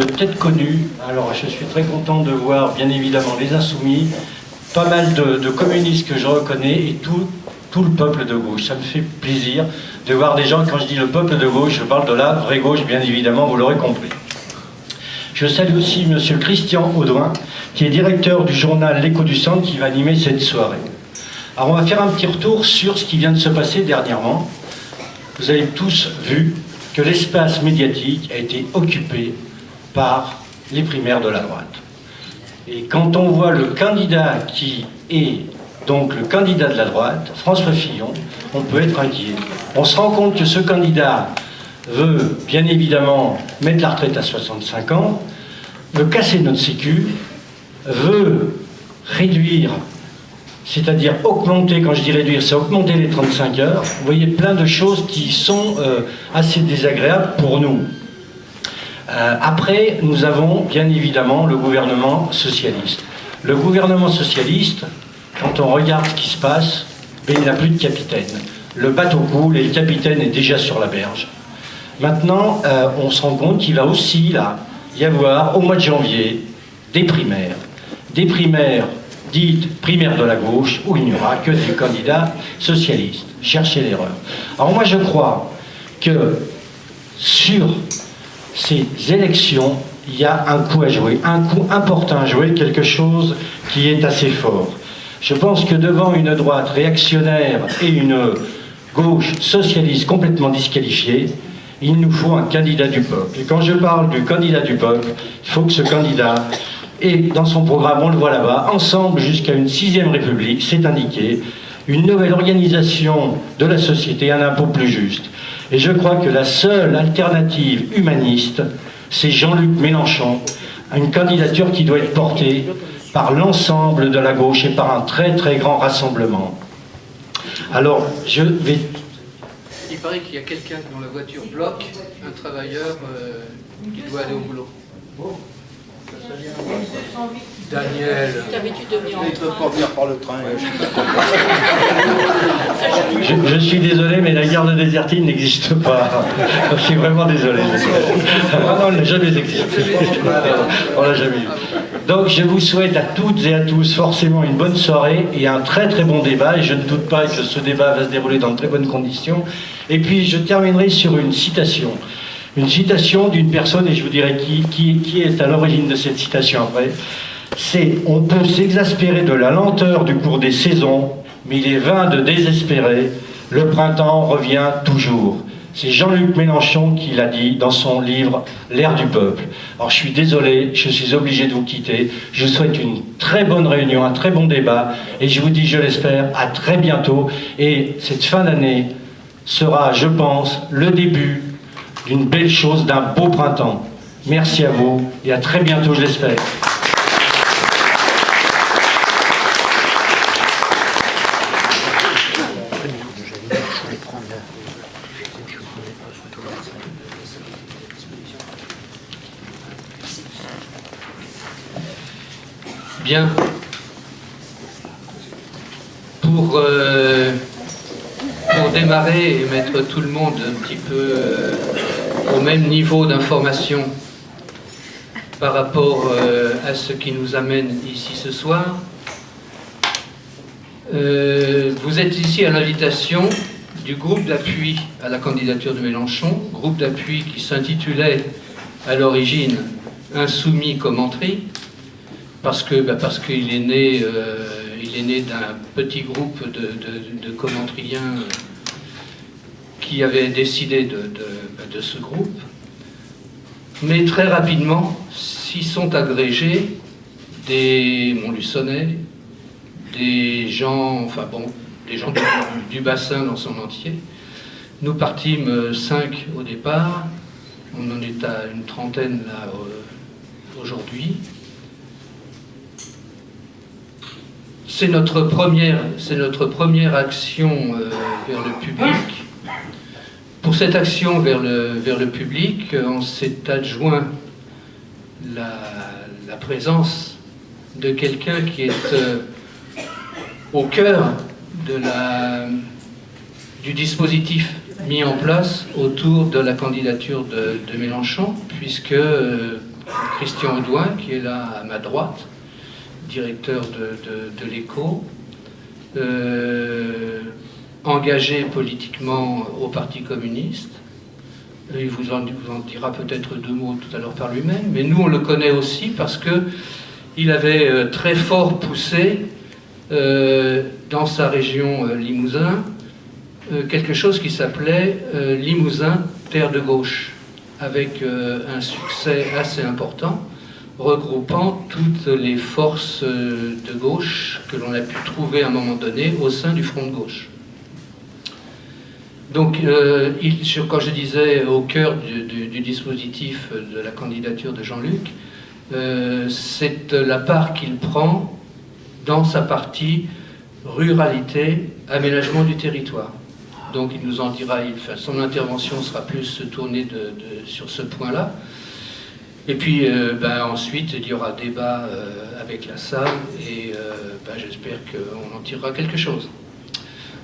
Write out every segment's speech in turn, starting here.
tête connue. Alors je suis très content de voir bien évidemment les Insoumis, pas mal de communistes que je reconnais et tout le peuple de gauche. Ça me fait plaisir de voir des gens, quand je dis le peuple de gauche, je parle de la vraie gauche, bien évidemment, vous l'aurez compris. Je salue aussi monsieur Christian Audouin, qui est directeur du journal L'Écho du Centre, qui va animer cette soirée. Alors on va faire un petit retour sur ce qui vient de se passer dernièrement. Vous avez tous vu que l'espace médiatique a été occupé par les primaires de la droite. Et quand on voit le candidat qui est donc le candidat de la droite, François Fillon, on peut être inquiet. On se rend compte que ce candidat veut bien évidemment mettre la retraite à 65 ans, veut casser notre sécu, veut réduire, c'est-à-dire augmenter, quand je dis réduire, c'est augmenter les 35 heures. Vous voyez plein de choses qui sont assez désagréables pour nous. Après, nous avons bien évidemment le gouvernement socialiste. Le gouvernement socialiste, quand on regarde ce qui se passe, ben, il n'a plus de capitaine. Le bateau coule et le capitaine est déjà sur la berge. Maintenant, on se rend compte qu'il va aussi là, y avoir au mois de janvier des primaires dites primaires de la gauche, où il n'y aura que des candidats socialistes. Cherchez l'erreur. Alors moi je crois que sur ces élections, il y a un coup à jouer, un coup important à jouer, quelque chose qui est assez fort. Je pense que devant une droite réactionnaire et une gauche socialiste complètement disqualifiée, il nous faut un candidat du peuple. Et quand je parle du candidat du peuple, il faut que ce candidat, et dans son programme, on le voit là-bas, ensemble jusqu'à une 6e République, c'est indiqué, une nouvelle organisation de la société, un impôt plus juste. Et je crois que la seule alternative humaniste, c'est Jean-Luc Mélenchon, une candidature qui doit être portée par l'ensemble de la gauche et par un très très grand rassemblement. Alors, je vais... Il paraît qu'il y a quelqu'un dont la voiture bloque un travailleur qui doit aller au boulot. Daniel. Il ne peut pas venir par le train. Je suis désolé, mais la gare de Désertine n'existe pas. Je suis vraiment désolé. Vraiment, elle n'a jamais existé. On l'a jamais eu. Donc, je vous souhaite à toutes et à tous forcément une bonne soirée et un très très bon débat. Et je ne doute pas que ce débat va se dérouler dans de très bonnes conditions. Et puis, je terminerai sur une citation. Une citation d'une personne, et je vous dirai qui est à l'origine de cette citation après. C'est « On peut s'exaspérer de la lenteur du cours des saisons, mais il est vain de désespérer, le printemps revient toujours ». C'est Jean-Luc Mélenchon qui l'a dit dans son livre « L'air du peuple ». Alors je suis désolé, je suis obligé de vous quitter. Je vous souhaite une très bonne réunion, un très bon débat, et je vous dis, je l'espère, à très bientôt. Et cette fin d'année sera, je pense, le début d'une belle chose, d'un beau printemps. Merci à vous et à très bientôt, je l'espère. Bien. Pour démarrer et mettre tout le monde un petit peu au même niveau d'information par rapport à ce qui nous amène ici ce soir, vous êtes ici à l'invitation du groupe d'appui à la candidature de Mélenchon, groupe d'appui qui s'intitulait à l'origine Insoumis Commentary, parce qu'il est né d'un petit groupe de commentriens qui avaient décidé de ce groupe. Mais très rapidement, s'y sont agrégés des Montluçonnais, des gens du bassin dans son entier. Nous partîmes 5 au départ, on en est à une trentaine là aujourd'hui. C'est notre première action vers le public. Pour cette action vers le public, on s'est adjoint la présence de quelqu'un qui est au cœur du dispositif mis en place autour de la candidature de Mélenchon, puisque Christian Audouin, qui est là à ma droite, directeur de l'Écho, engagé politiquement au Parti communiste. Il vous en dira peut-être 2 mots tout à l'heure par lui-même, mais nous on le connaît aussi parce qu'il avait très fort poussé dans sa région Limousin quelque chose qui s'appelait Limousin, terre de gauche, avec un succès assez important, regroupant toutes les forces de gauche que l'on a pu trouver à un moment donné au sein du front de gauche. Donc, quand je disais au cœur du dispositif de la candidature de Jean-Luc, c'est la part qu'il prend dans sa partie ruralité, aménagement du territoire. Donc il nous en dira, son intervention sera plus tournée sur ce point-là. Et puis ensuite, il y aura débat avec la salle et j'espère qu'on en tirera quelque chose.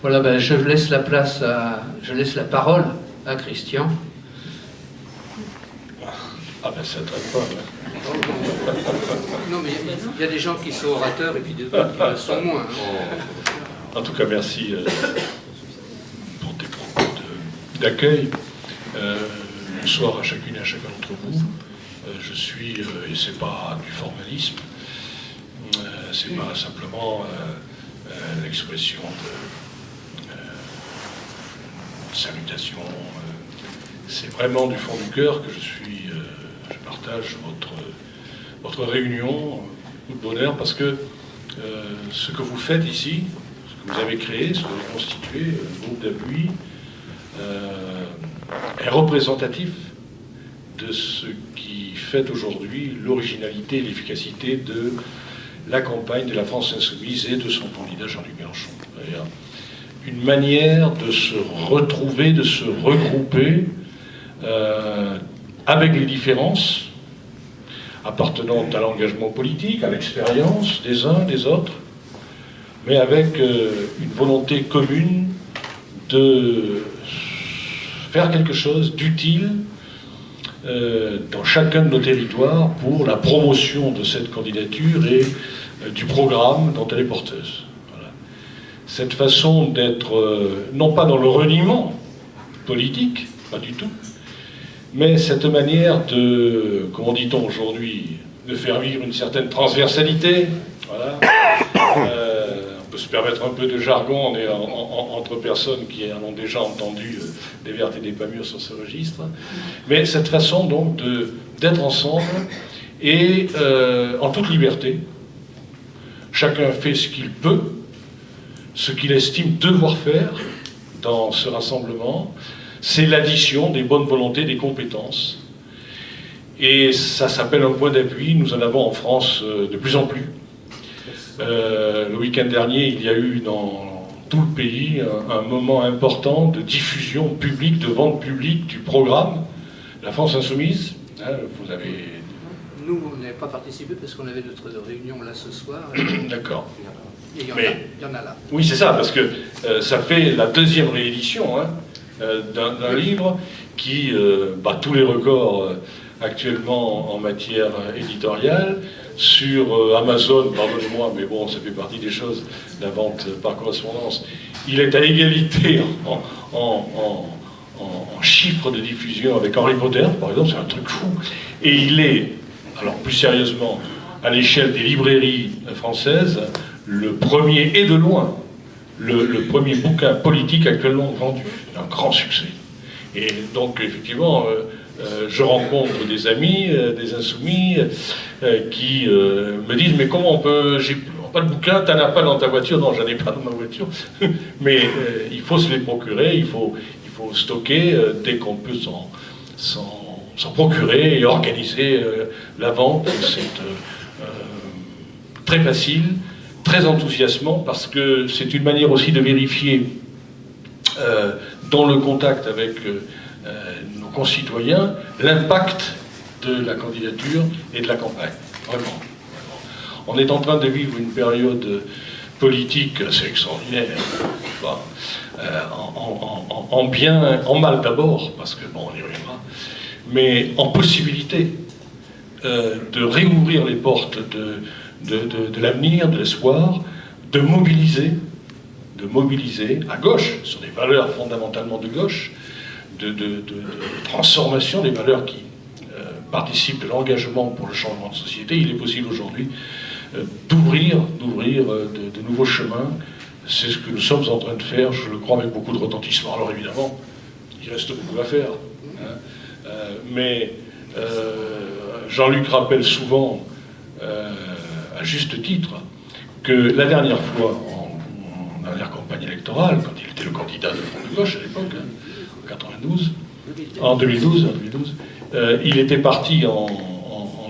Voilà, je laisse la parole à Christian. Ah ben ça ne traite pas. Non, mais il y a des gens qui sont orateurs et puis d'autres qui le sont moins. En tout cas, merci pour tes propos d'accueil. Bonsoir à chacune et à chacun d'entre vous. Je suis, et c'est pas du formalisme, c'est pas simplement l'expression de salutation. C'est vraiment du fond du cœur que je partage votre réunion, beaucoup de bonheur, parce que ce que vous faites ici, ce que vous avez créé, ce que vous avez constitué, le groupe d'appui, est représentatif de ce qui fait aujourd'hui l'originalité et l'efficacité de la campagne de la France Insoumise et de son candidat Jean-Luc Mélenchon. Une manière de se retrouver, de se regrouper avec les différences appartenant à l'engagement politique, à l'expérience des uns, des autres, mais avec une volonté commune de faire quelque chose d'utile dans chacun de nos territoires pour la promotion de cette candidature et du programme dont elle est porteuse. Voilà. Cette façon d'être, non pas dans le reniement politique, pas du tout, mais cette manière de, comment dit-on aujourd'hui, de faire vivre une certaine transversalité, voilà. On peut se permettre un peu de jargon, on est entre personnes qui en ont déjà entendu des vertes et des pas mûres sur ce registre, mais cette façon donc d'être ensemble et en toute liberté, chacun fait ce qu'il peut, ce qu'il estime devoir faire dans ce rassemblement. C'est l'addition des bonnes volontés, des compétences. Et ça s'appelle un point d'appui. Nous en avons en France de plus en plus. Le week-end dernier, il y a eu dans tout le pays un moment important de diffusion publique, de vente publique du programme La France Insoumise. Vous avez... Nous, on n'avait pas participé parce qu'on avait notre réunion là ce soir. D'accord. Et il y en a là. Oui, c'est ça, parce que ça fait la deuxième réédition d'un livre qui bat tous les records actuellement en matière éditoriale. Sur Amazon, pardonnez-moi, mais bon, ça fait partie des choses, la vente par correspondance. Il est à égalité en chiffres de diffusion avec Harry Potter, par exemple, c'est un truc fou. Et il est, alors plus sérieusement, à l'échelle des librairies françaises, le premier et de loin, le premier bouquin politique actuellement vendu. Un grand succès. Et donc, effectivement, je rencontre des amis, des insoumis, qui me disent « Mais comment on peut... J'ai pas de bouquin, t'en as pas dans ta voiture ?» Non, j'en ai pas dans ma voiture. Mais il faut se les procurer, il faut stocker dès qu'on peut s'en procurer et organiser la vente. C'est très facile, très enthousiasmant, parce que c'est une manière aussi de vérifier dans le contact avec nos concitoyens l'impact de la candidature et de la campagne. Vraiment. On est en train de vivre une période politique assez extraordinaire. En bien, en mal d'abord, parce que bon, on y reviendra, mais en possibilité. de réouvrir les portes de l'avenir, de l'espoir, de mobiliser à gauche, sur des valeurs fondamentalement de gauche, de transformation des valeurs qui participent de l'engagement pour le changement de société. Il est possible aujourd'hui d'ouvrir de nouveaux chemins. C'est ce que nous sommes en train de faire, je le crois, avec beaucoup de retentissement. Alors évidemment, il reste beaucoup à faire. Hein. Mais Jean-Luc rappelle souvent, à juste titre, que la dernière fois, en dernière campagne électorale, quand il était le candidat de Front de Gauche à l'époque, en 2012, il était parti en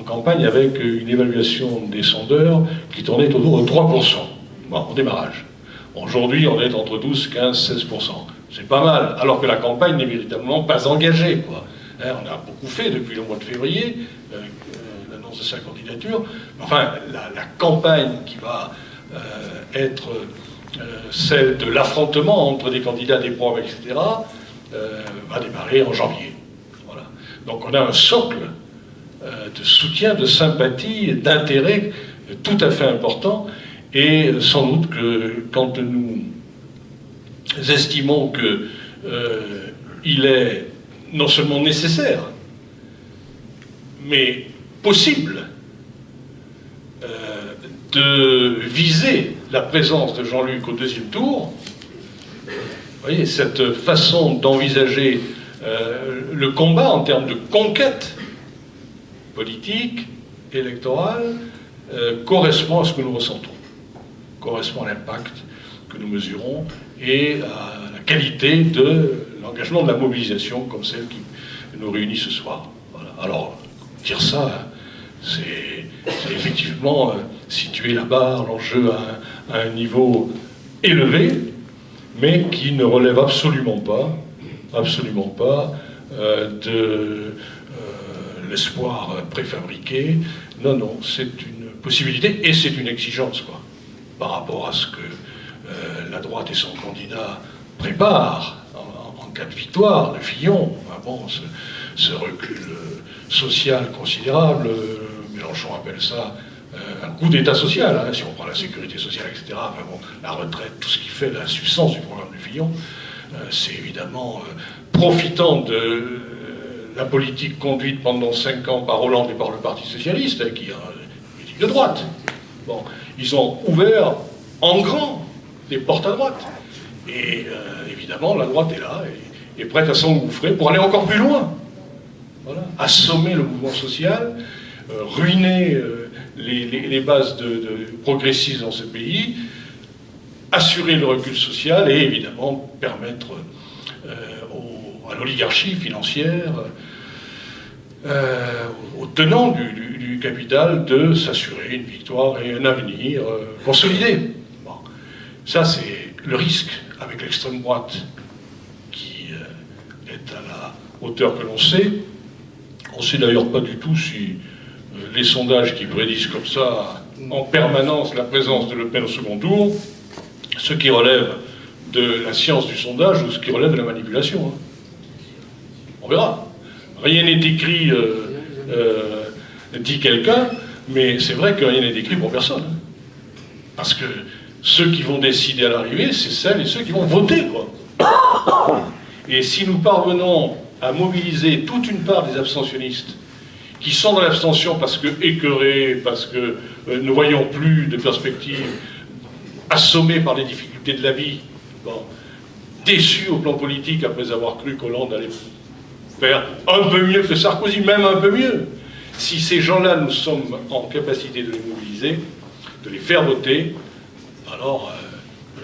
campagne avec une évaluation des sondeurs qui tournait autour de 3%. Bon, au démarrage. Aujourd'hui, on est entre 12, 15, 16%. C'est pas mal, alors que la campagne n'est véritablement pas engagée, quoi. Hein, on a beaucoup fait depuis le mois de février, l'annonce de sa candidature. Enfin, la campagne qui va être celle de l'affrontement entre des candidats, des programmes, etc., va démarrer en janvier. Voilà. Donc on a un socle de soutien, de sympathie, d'intérêt tout à fait important. Et sans doute que quand nous estimons qu'il est non seulement nécessaire, mais possible de viser la présence de Jean-Luc au deuxième tour, vous voyez, cette façon d'envisager le combat en termes de conquête politique, électorale, correspond à ce que nous ressentons, correspond à l'impact que nous mesurons et à la qualité de l'engagement de la mobilisation comme celle qui nous réunit ce soir. Voilà. Alors, dire ça, c'est effectivement situer la barre, l'enjeu à un niveau élevé, mais qui ne relève absolument pas de l'espoir préfabriqué. Non, non, c'est une possibilité et c'est une exigence, quoi, par rapport à ce que la droite et son candidat préparent en cas de victoire de Fillon. Enfin bon, ce recul social considérable, Mélenchon appelle ça un coup d'État social, hein, si on prend la sécurité sociale, etc. Enfin bon, la retraite, tout ce qui fait la substance du programme de Fillon, c'est évidemment profitant de la politique conduite pendant 5 ans par Hollande et par le Parti socialiste, hein, qui est une politique de droite. Bon, ils ont ouvert en grand les portes à droite. Et évidemment, la droite est là, et est prête à s'engouffrer pour aller encore plus loin. Voilà. Assommer le mouvement social, ruiner les bases de progressisme dans ce pays, assurer le recul social et évidemment permettre à l'oligarchie financière, aux tenants du capital de s'assurer une victoire et un avenir consolidé. Bon. Ça, c'est le risque avec l'extrême droite qui est à la hauteur que l'on sait. On ne sait d'ailleurs pas du tout si les sondages qui prédisent comme ça en permanence la présence de Le Pen au second tour, ce qui relève de la science du sondage ou ce qui relève de la manipulation. Hein. On verra. Rien n'est écrit, dit quelqu'un, mais c'est vrai que rien n'est écrit pour personne. Hein. Parce que ceux qui vont décider à l'arrivée, c'est celles et ceux qui vont voter, quoi. Et si nous parvenons à mobiliser toute une part des abstentionnistes qui sont dans l'abstention parce que écœurés, parce que ne voyant plus de perspective, assommés par les difficultés de la vie, bon, déçus au plan politique après avoir cru qu'Hollande allait faire un peu mieux que Sarkozy, même un peu mieux. Si ces gens-là, nous sommes en capacité de les mobiliser, de les faire voter, alors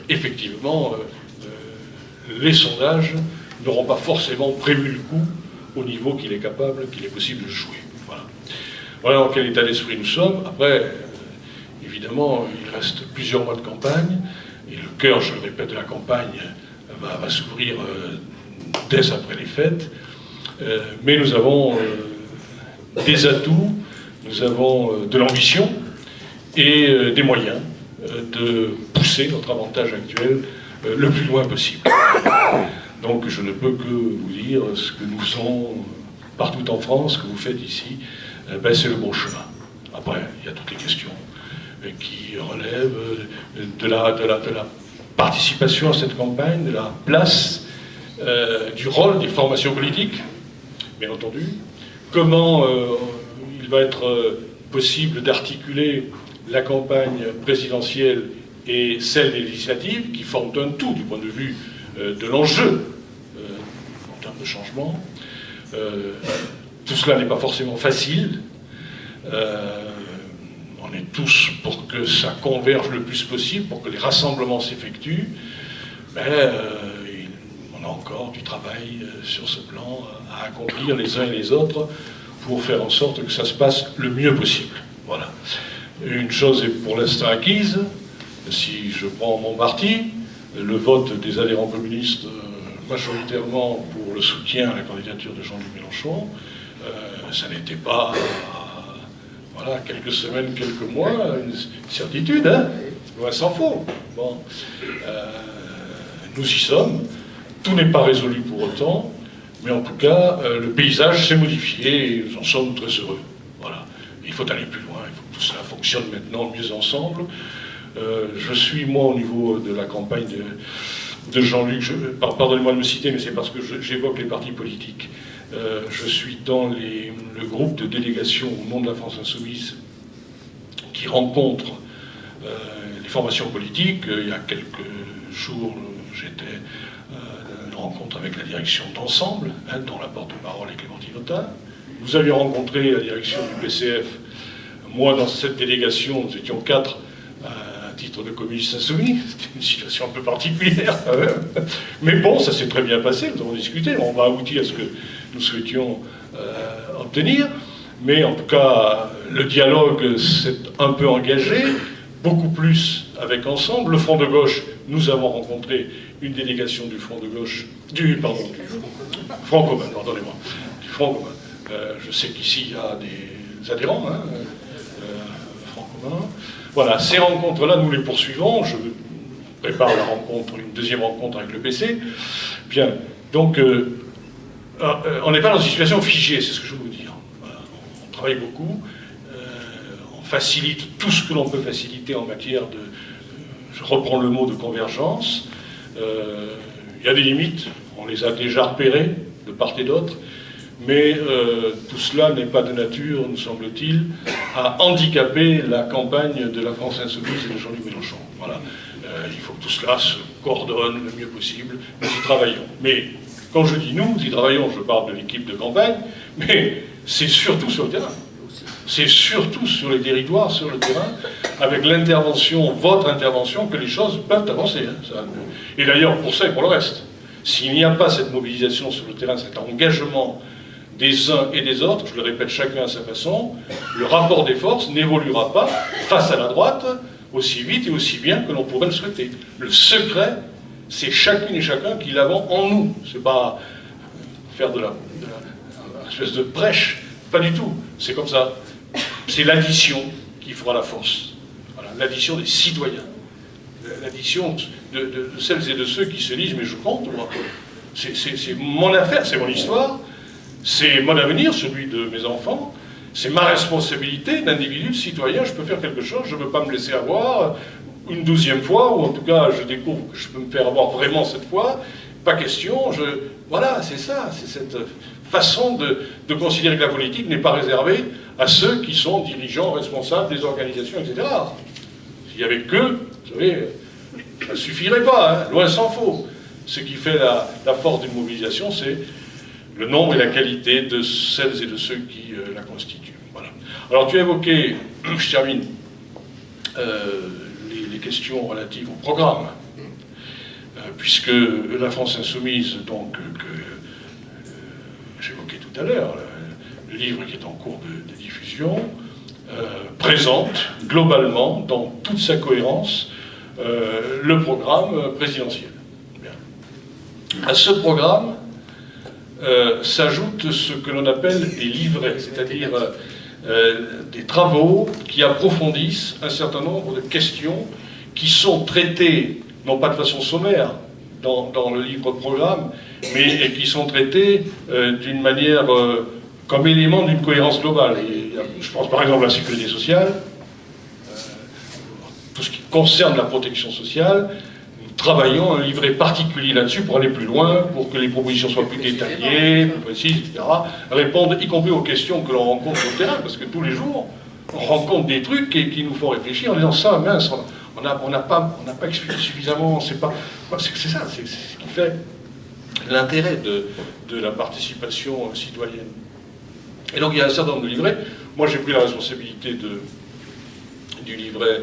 effectivement, les sondages n'auront pas forcément prévu le coup au niveau qu'il est capable, qu'il est possible de jouer. Voilà. Voilà dans quel état d'esprit nous sommes. Après, évidemment, il reste plusieurs mois de campagne, et le cœur, je le répète, de la campagne va s'ouvrir dès après les fêtes. Mais nous avons des atouts, nous avons de l'ambition et des moyens de pousser notre avantage actuel le plus loin possible. Donc je ne peux que vous dire ce que nous faisons partout en France, ce que vous faites ici, c'est le bon chemin. Après, il y a toutes les questions qui relèvent de la participation à cette campagne, de la place, du rôle des formations politiques, bien entendu. Comment il va être possible d'articuler la campagne présidentielle et celle des législatives, qui forment un tout du point de vue de l'enjeu en termes de changement. Tout cela n'est pas forcément facile. On est tous pour que ça converge le plus possible, pour que les rassemblements s'effectuent. Mais on a encore du travail sur ce plan à accomplir les uns et les autres pour faire en sorte que ça se passe le mieux possible. Voilà. Une chose est pour l'instant acquise. Si je prends mon parti, le vote des adhérents communistes majoritairement pour le soutien à la candidature de Jean-Luc Mélenchon, ça n'était pas, voilà, quelques semaines, quelques mois, une certitude, hein, loin s'en faut. Bon, nous y sommes. Tout n'est pas résolu pour autant, mais en tout cas, le paysage s'est modifié et nous en sommes très heureux. Voilà. Il faut aller plus loin, il faut que tout cela fonctionne maintenant mieux ensemble. Je suis, moi, au niveau de la campagne de Jean-Luc, pardonnez-moi de me citer, mais c'est parce que j'évoque les partis politiques. Je suis dans le groupe de délégation au nom de la France Insoumise qui rencontre les formations politiques. Il y a quelques jours, j'étais à une rencontre avec la direction d'Ensemble, hein, dont la porte-parole est Clémentine Autain. Vous aviez rencontré la direction du PCF. Moi, dans cette délégation, nous étions 4 à titre de communistes insoumis. C'était une situation un peu particulière quand même. Mais bon, ça s'est très bien passé, nous avons discuté. On va aboutir à ce que nous souhaitions obtenir. Mais en tout cas, le dialogue s'est un peu engagé, beaucoup plus avec Ensemble. Le Front de gauche, nous avons rencontré une délégation du Front de gauche, du Front commun, pardonnez-moi, du Front commun. Je sais qu'ici, il y a des adhérents, hein, Front commun. Voilà, ces rencontres-là, nous les poursuivons. Je prépare la rencontre, une deuxième rencontre avec le PC. Bien, donc, on n'est pas dans une situation figée, c'est ce que je veux vous dire. Voilà, on travaille beaucoup, on facilite tout ce que l'on peut faciliter en matière de, je reprends le mot, de convergence. Il y a des limites, on les a déjà repérées de part et d'autre. Mais tout cela n'est pas de nature, nous semble-t-il, à handicaper la campagne de la France Insoumise et de Jean-Luc Mélenchon. Voilà. Il faut que tout cela se coordonne le mieux possible. Nous y travaillons. Mais quand je dis nous y travaillons, je parle de l'équipe de campagne, mais c'est surtout sur le terrain. C'est surtout sur les territoires, sur le terrain, avec l'intervention, votre intervention, que les choses peuvent avancer. Hein, ça. Et d'ailleurs, pour ça et pour le reste. S'il n'y a pas cette mobilisation sur le terrain, cet engagement des uns et des autres, je le répète chacun à sa façon, le rapport des forces n'évoluera pas face à la droite aussi vite et aussi bien que l'on pourrait le souhaiter. Le secret, c'est chacune et chacun qui l'avons en nous. C'est pas faire de la espèce de prêche, pas du tout. C'est comme ça. C'est l'addition qui fera la force. Voilà, l'addition des citoyens. L'addition de celles et de ceux qui se disent « mais je compte, moi. C'est mon affaire, c'est mon histoire. C'est mon avenir, celui de mes enfants. C'est ma responsabilité d'individu, de citoyen. Je peux faire quelque chose, je ne veux pas me laisser avoir une 12e fois, ou en tout cas, je découvre que je peux me faire avoir vraiment cette fois. Pas question, voilà, c'est ça. C'est cette façon de considérer que la politique n'est pas réservée à ceux qui sont dirigeants, responsables des organisations, etc. S'il n'y avait que, vous savez, ça ne suffirait pas, hein, loin s'en faut. Ce qui fait la force d'une mobilisation, c'est le nombre et la qualité de celles et de ceux qui la constituent. Voilà. Alors tu as évoqué, je termine, les questions relatives au programme, puisque la France Insoumise, donc, que j'évoquais tout à l'heure, le livre qui est en cours de diffusion, présente globalement, dans toute sa cohérence, le programme présidentiel. Bien. À ce programme, s'ajoute ce que l'on appelle des livrets, c'est-à-dire des travaux qui approfondissent un certain nombre de questions qui sont traitées, non pas de façon sommaire dans le livre-programme, mais qui sont traitées d'une manière comme élément d'une cohérence globale. Et je pense par exemple à la sécurité sociale, tout ce qui concerne la protection sociale. Nous travaillons un livret particulier là-dessus pour aller plus loin, pour que les propositions soient plus détaillées, plus précises, etc. Répondre y compris aux questions que l'on rencontre sur le terrain, parce que tous les jours, on rencontre des trucs qui nous font réfléchir en disant ça, mince, on n'a pas expliqué suffisamment, c'est ça, c'est ce qui fait l'intérêt de la participation citoyenne. Et donc il y a un certain nombre de livrets. Moi j'ai pris la responsabilité du livret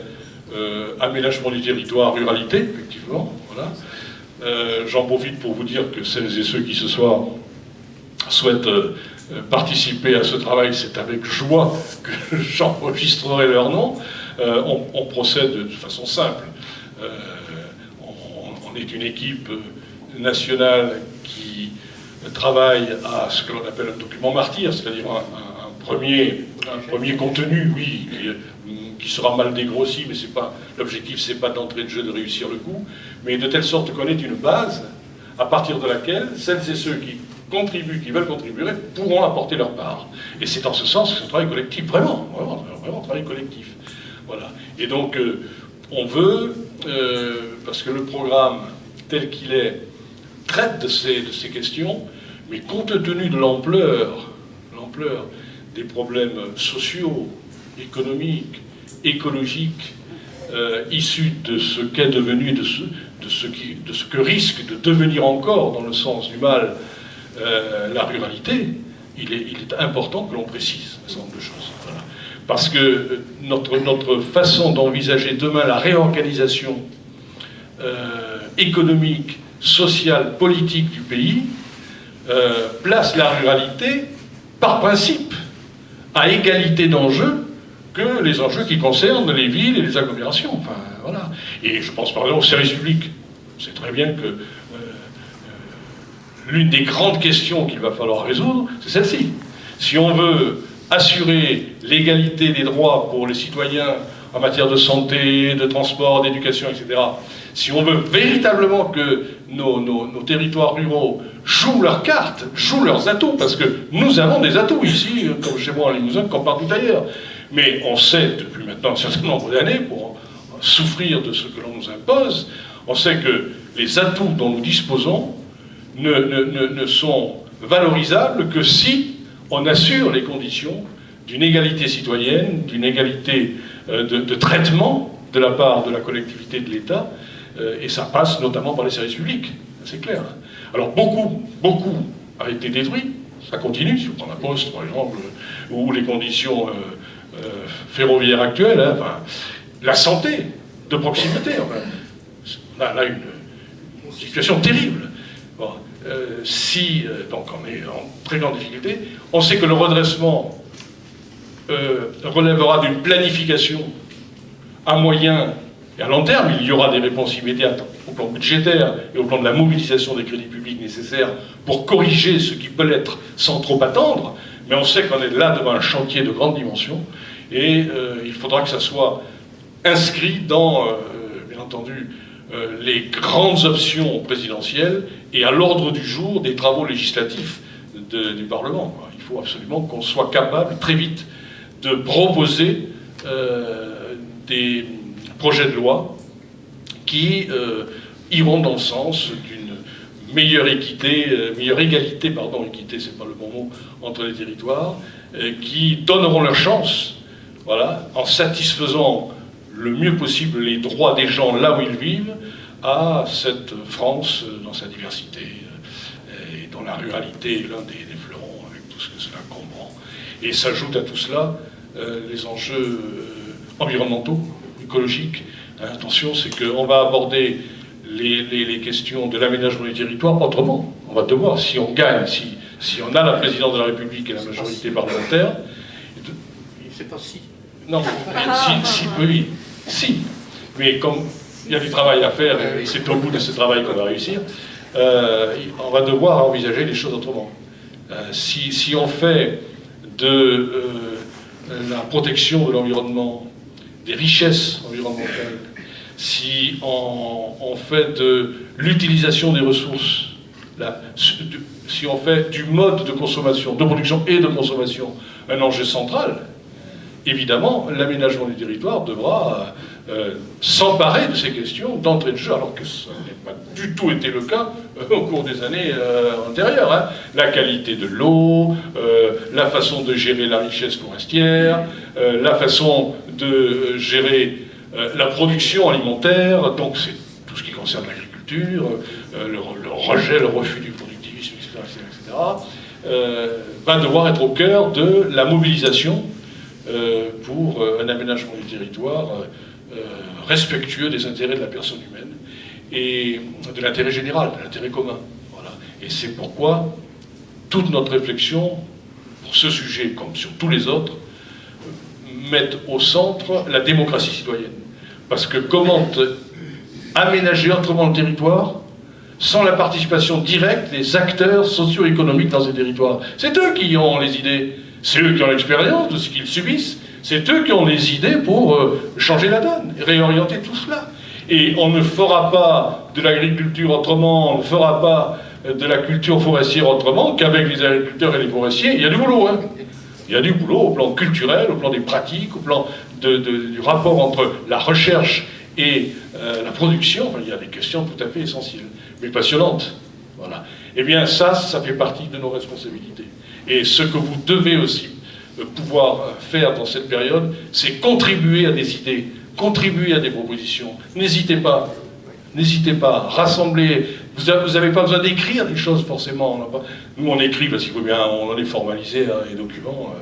aménagement du territoire, ruralité, effectivement. Voilà. J'en profite pour vous dire que celles et ceux qui ce soir souhaitent participer à ce travail, c'est avec joie que j'enregistrerai leur nom. On procède de façon simple. On est une équipe nationale qui travaille à ce que l'on appelle un document martyr, c'est-à-dire un premier contenu, oui, qui sera mal dégrossi, mais c'est pas l'objectif, c'est pas d'entrée de jeu de réussir le coup, mais de telle sorte qu'on ait une base à partir de laquelle celles et ceux qui contribuent, qui veulent contribuer, pourront apporter leur part. Et c'est dans ce sens que c'est un travail collectif, vraiment un travail collectif. Voilà. Et donc, on veut, parce que le programme tel qu'il est traite de ces questions, mais compte tenu de l'ampleur des problèmes sociaux, économiques, écologiques, issus de ce qu'est devenu, de ce que risque de devenir encore, dans le sens du mal, la ruralité, il est important que l'on précise un certain nombre de choses. Voilà. Parce que notre façon d'envisager demain la réorganisation économique, sociale, politique du pays, place la ruralité, par principe, à égalité d'enjeux que les enjeux qui concernent les villes et les agglomérations. Enfin, voilà. Et je pense par exemple au service public. C'est très bien que l'une des grandes questions qu'il va falloir résoudre, c'est celle-ci. Si on veut assurer l'égalité des droits pour les citoyens en matière de santé, de transport, d'éducation, etc., si on veut véritablement que nos territoires ruraux jouent leurs cartes, jouent leurs atouts, parce que nous avons des atouts ici, comme chez moi en Limousin, comme partout ailleurs. Mais on sait depuis maintenant un certain nombre d'années, pour souffrir de ce que l'on nous impose, on sait que les atouts dont nous disposons ne sont valorisables que si on assure les conditions d'une égalité citoyenne, d'une égalité de traitement de la part de la collectivité de l'État, et ça passe notamment par les services publics, c'est clair. Alors beaucoup a été détruit, ça continue, si on prend la Poste par exemple, ou les conditions ferroviaires actuelles, hein, enfin, la santé de proximité, enfin, on a là une situation terrible. Bon, donc on est en très grande difficulté, on sait que le redressement relèvera d'une planification à moyen et à long terme. Il y aura des réponses immédiates au plan budgétaire et au plan de la mobilisation des crédits publics nécessaires pour corriger ce qui peut l'être sans trop attendre, mais on sait qu'on est là devant un chantier de grande dimension et il faudra que ça soit inscrit dans, bien entendu, les grandes options présidentielles et à l'ordre du jour des travaux législatifs du Parlement. Il faut absolument qu'on soit capable très vite de proposer des projets de loi qui iront dans le sens d'une meilleure équité, équité c'est pas le bon mot, entre les territoires, qui donneront leur chance, voilà, en satisfaisant le mieux possible les droits des gens là où ils vivent, à cette France dans sa diversité, et dont la ruralité est l'un des fleurons, avec tout ce que cela comprend. Et s'ajoutent à tout cela les enjeux environnementaux, écologiques. Attention, c'est qu'on va aborder les questions de l'aménagement du territoire autrement. On va devoir, si on gagne, si on a la présidence de la République et la majorité parlementaire... C'est pas si. Non, oui, si. Mais comme il y a du travail à faire, et c'est au bout de ce travail qu'on va réussir, on va devoir envisager les choses autrement. Si on fait de la protection de l'environnement, des richesses environnementales, si on fait de l'utilisation des ressources, si on fait du mode de consommation, de production et de consommation un enjeu central, évidemment, l'aménagement du territoire devra s'emparer de ces questions d'entrée de jeu, alors que ça n'a pas du tout été le cas au cours des années antérieures. Hein. La qualité de l'eau, la façon de gérer la richesse forestière, la façon de gérer la production alimentaire, donc c'est tout ce qui concerne l'agriculture, le rejet, le refus du productivisme, etc. Va devoir être au cœur de la mobilisation pour un aménagement du territoire respectueux des intérêts de la personne humaine et de l'intérêt général, de l'intérêt commun. Voilà. Et c'est pourquoi toute notre réflexion pour ce sujet, comme sur tous les autres, met au centre la démocratie citoyenne. Parce que comment aménager autrement le territoire sans la participation directe des acteurs socio-économiques dans ces territoires? C'est eux qui ont les idées, c'est eux qui ont l'expérience de ce qu'ils subissent, c'est eux qui ont les idées pour changer la donne, et réorienter tout cela. Et on ne fera pas de l'agriculture autrement, on ne fera pas de la culture forestière autrement qu'avec les agriculteurs et les forestiers. Il y a du boulot, hein. Il y a du boulot au plan culturel, au plan des pratiques, au plan du rapport entre la recherche et la production. Enfin, il y a des questions tout à fait essentielles, mais passionnantes. Voilà. Eh bien, ça fait partie de nos responsabilités. Et ce que vous devez aussi pouvoir faire dans cette période, c'est contribuer à des idées, contribuer à des propositions. N'hésitez pas, rassemblez. Vous n'avez pas besoin d'écrire des choses forcément. Nous, on écrit parce qu'il faut bien, on est formalisé à des documents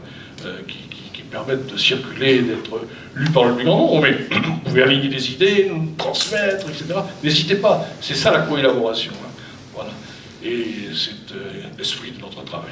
qui permettent de circuler, d'être lus par le plus grand nombre. Mais vous pouvez aligner des idées, nous transmettre, etc. N'hésitez pas. C'est ça la co-élaboration. Hein. Voilà. Et c'est l'esprit de notre travail.